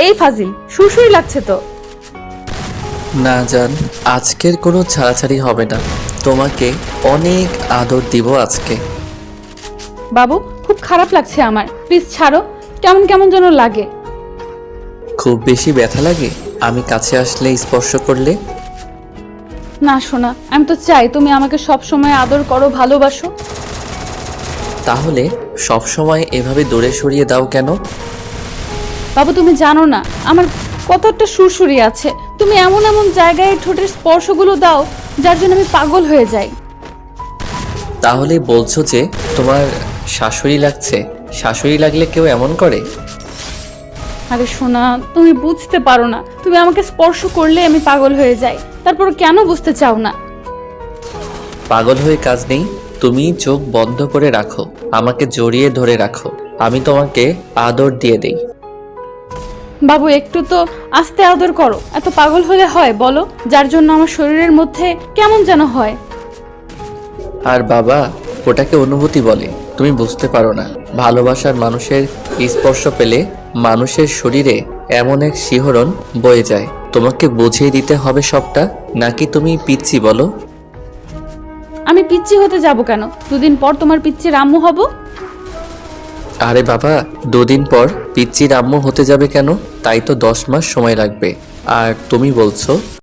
এই ফাজিল, সুরসুরি লাগছে তো। না জান, আজকের কোনো ছাড়াছাড়ি হবে না। তোমাকে অনেক আদর দিব আজকে। বাবু, খুব খারাপ লাগছে আমার, প্লিজ ছাড়ো। কেমন কেমন যেন লাগে। খুব বেশি ব্যথা লাগে আমি কাছে আসলে, স্পর্শ করলে? না সোনা, আমি তো চাই তুমি আমাকে সব সময় আদর করো, ভালোবাসো। তাহলে সব সময় এভাবে দূরে সরিয়ে দাও কেন? বাবু, তুমি জানো না আমার কত একটা সুরসুরি আছে। তুমি এমন এমন জায়গায় ঠোঁটের স্পর্শগুলো দাও যার জন্য আমি পাগল হয়ে যাই। তাহলে বলছো যে তোমার শাশুড়ি লাগছে? শাশুড়ি লাগলে কেউ এমন করে? আরে সোনা, তুমি বুঝতে পারো না। তুমি আমাকে স্পর্শ করলে আমি পাগল হয়ে যাই, তারপর কেন বুঝতে চাও না? পাগল হয়ে কাজ নেই। তুমি চোখ বন্ধ করে রাখো, আমাকে জড়িয়ে ধরে রাখো, আমি তোমাকে আদর দিয়ে দেই। বাবু, একটু তো আস্তে আদর করো। এত পাগল হলে হয় বলো, যার জন্য আমার শরীরের মধ্যে কেমন যেন হয়। আর বাবা, ওটাকে অনুভূতি বলে, তুমি বুঝতে পারো না। ভালোবাসার মানুষের স্পর্শ পেলে মানুষের শরীরে এমন এক শিহরণ বয়ে যায়। তোমাকে বুঝিয়ে দিতে হবে সবটা, নাকি তুমি পিচ্ছি বলো? আমি পিচ্চি হতে যাব কেন? দুদিন পর তোমার পিচ্চির আম্মু হব। আরে বাবা, দুদিন পর পিচ্চির আম্মু হতে যাবে কেন? তাই তো 10 মাস সময় লাগবে। আর তুমি বলছো